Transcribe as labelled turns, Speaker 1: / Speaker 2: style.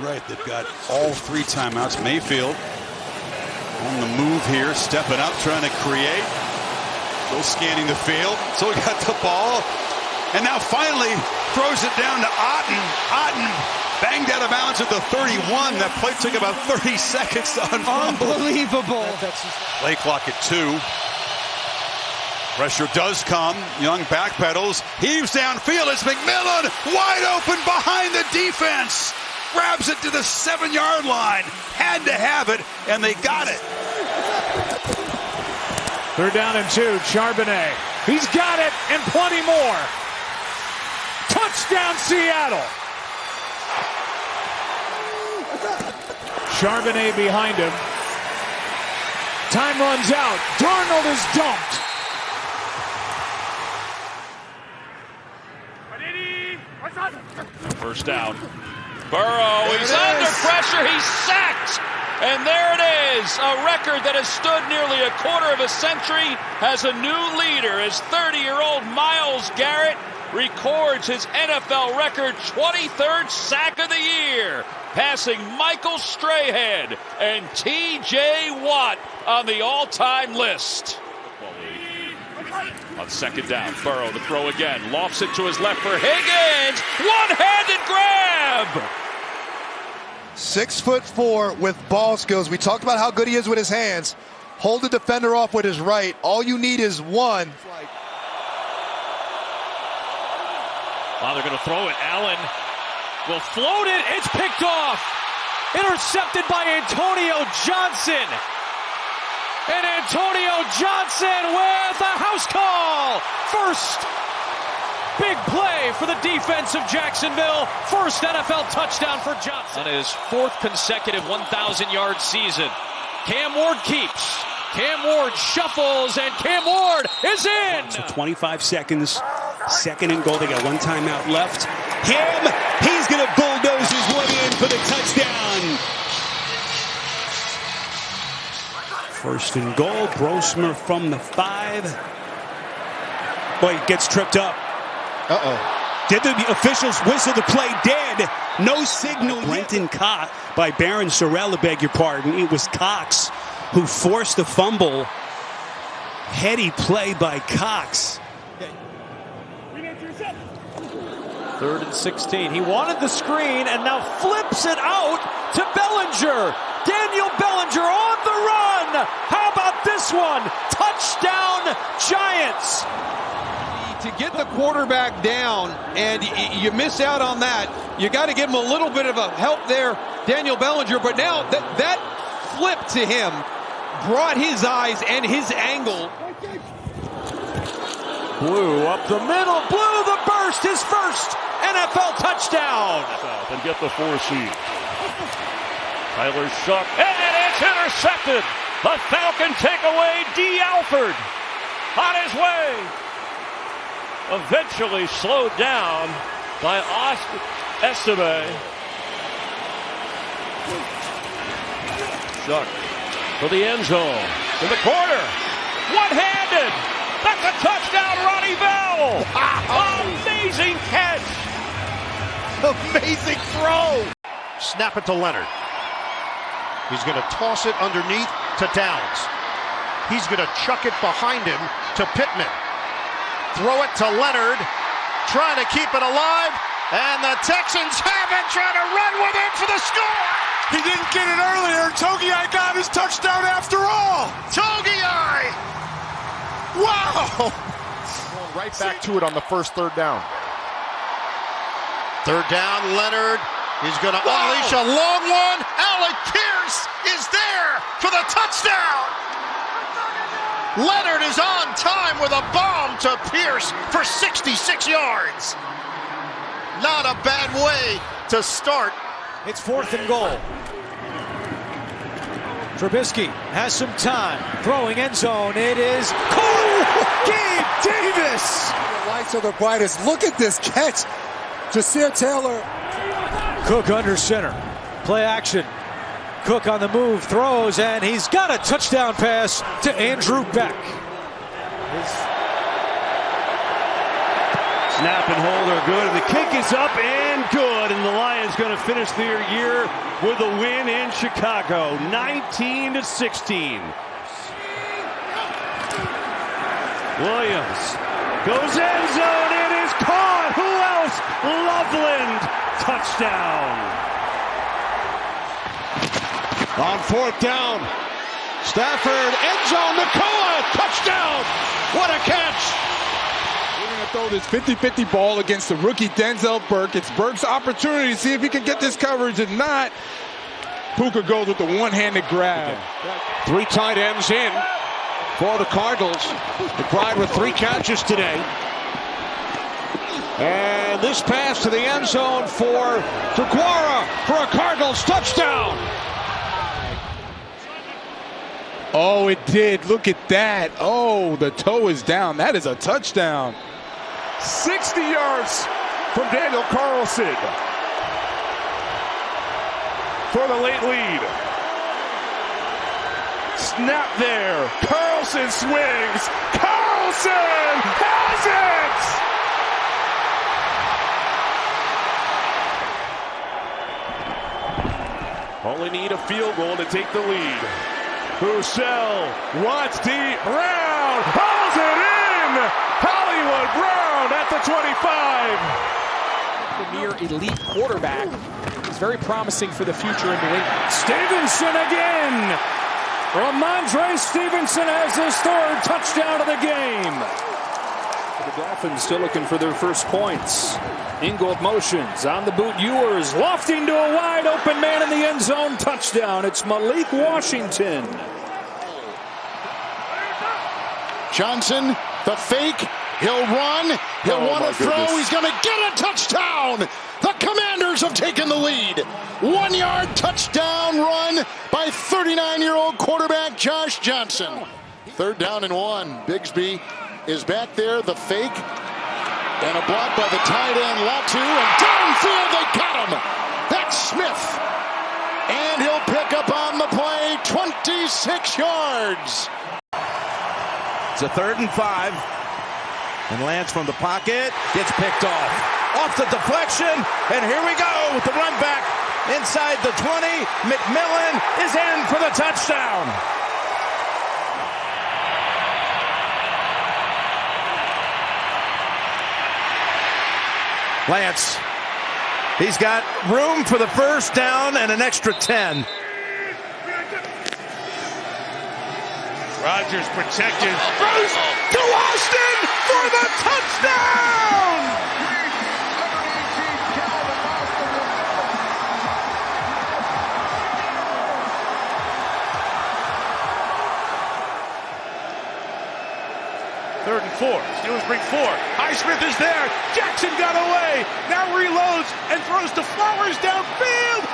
Speaker 1: right. They've got all 3 timeouts. Mayfield on the move here, stepping up, trying to create. Still scanning the field. So he got the ball. And now finally throws it down to Otten. Otten banged out of bounds at the 31. That play took about 30 seconds to unfold.
Speaker 2: Unbelievable.
Speaker 1: Play clock at 2. Pressure does come. Young backpedals. Heaves downfield. It's McMillan wide open behind the defense. Grabs it to the 7-yard line. Had to have it, and they got it.
Speaker 3: 3rd down and 2. Charbonnet. He's got it and plenty more. Touchdown, Seattle. Charbonnet behind him. Time runs out. Darnold is dumped.
Speaker 4: First down. Burrow, he's under pressure, he's sacked! And there it is, a record that has stood nearly a quarter of a century has a new leader as 30-year-old Myles Garrett records his NFL record 23rd sack of the year, passing Michael Strahan and T.J. Watt on the all-time list. On 2nd down, Burrow to throw again, lofts it to his left for Higgins, one-handed grab!
Speaker 5: 6'4" with ball skills. We talked about how good he is with his hands. Hold the defender off with his right. All you need is one.
Speaker 3: They're going to throw it. Allen will float it. It's picked off. Intercepted by Antonio Johnson. And Antonio Johnson with a house call. First big play for the defense of Jacksonville. First NFL touchdown for Johnson. On his 4th consecutive 1,000-yard season. Cam Ward keeps. Cam Ward shuffles, and Cam Ward is in.
Speaker 6: So 25 seconds. 2nd and goal. They got 1 timeout left. Him. He's going to bulldoze his way in for the touchdown. 1st and goal. Brosmer from the 5. Boy, he gets tripped up. Did the officials whistle the play dead? No signal. Brenton caught by Baron Sorrell, I beg your pardon. It was Cox who forced the fumble. Heady play by Cox.
Speaker 3: 3rd and 16. He wanted the screen and now flips it out to Bellinger. Daniel Bellinger on the run. How about this one? Touchdown, Giants.
Speaker 2: To get the quarterback down, and you miss out on that. You got to give him a little bit of a help there, Daniel Bellinger. But now that flip to him brought his eyes and his angle.
Speaker 3: Blue up the middle. Blue the burst. His first NFL touchdown.
Speaker 4: And get the 4 seed. Tyler Shuck, and it's intercepted. The Falcon take away D. Alford on his way. Eventually slowed down by Oscar Estime. Shuck for the end zone. In the corner. One-handed. That's a touchdown, Ronnie Bell. Amazing catch.
Speaker 5: Amazing throw.
Speaker 7: Snap it to Leonard. He's going to toss it underneath to Downs. He's going to chuck it behind him to Pittman. Throw it to Leonard, trying to keep it alive, and the Texans have it, trying to run with it for the score.
Speaker 5: He didn't get it earlier. Togiai got his touchdown after all.
Speaker 7: Togiai! Wow! Right back to it on the first 3rd down. 3rd down, Leonard is going to unleash a long one. Alec Pierce is there for the touchdown. Leonard is on time with a bomb to Pierce for 66 yards. Not a bad way to start.
Speaker 3: It's 4th and goal. Trubisky has some time. Throwing end zone. It is Gabe Davis.
Speaker 5: The lights are the brightest. Look at this catch. Jasir Taylor.
Speaker 3: Cook under center. Play action. Cook on the move, throws, and he's got a touchdown pass to Andrew Beck. Snap and hold are good, and the kick is up and good, and the Lions going to finish their year with a win in Chicago, 19-16. Williams goes end zone, it is caught. Who else? Loveland, touchdown.
Speaker 8: On fourth down, Stafford, end zone, Nikola, touchdown. What a catch.
Speaker 9: We're going to throw this 50-50 ball against the rookie Denzel Burke. It's Burke's opportunity to see if he can get this coverage. If not, Puka goes with the one-handed grab.
Speaker 8: Three tight ends in for the Cardinals. McBride with 3 catches today. And this pass to the end zone for Deguara for a Cardinals touchdown.
Speaker 9: Oh, it did. Look at that. Oh, the toe is down. That is a touchdown.
Speaker 10: 60 yards from Daniel Carlson for the late lead. Snap there. Carlson swings. Carlson has it! Only need a field goal to take the lead. Bouchel wants deep. Brown hauls it in. Hollywood Brown at the 25.
Speaker 11: Premier elite quarterback is very promising for the future in New England.
Speaker 3: Stevenson again. Ramondre Stevenson has his 3rd touchdown of the game.
Speaker 11: The Dolphins still looking for their first points. Ingold motions on the boot. Ewers lofting to a wide open man in the end zone. Touchdown. It's Malik Washington.
Speaker 7: Johnson, the fake. He'll run. He'll want to throw. He's going to get a touchdown. The Commanders have taken the lead. 1-yard touchdown run by 39-year-old quarterback Josh Johnson. 3rd down and 1. Bigsby is back there. The fake. And a block by the tight end, Latu, and downfield they got him. That's Smith. And he'll pick up on the play, 26 yards.
Speaker 8: It's a 3rd and 5. And Lance from the pocket gets picked off the deflection. And here we go with the run back inside the 20. McMillan is in for the touchdown. Lance, he's got room for the first down and an extra 10.
Speaker 10: Rodgers protected.
Speaker 8: Throws to Austin for the touchdown!
Speaker 10: Third and 4. Steelers bring 4. Highsmith is there. Jackson got away. Now reloads and throws to Flowers downfield.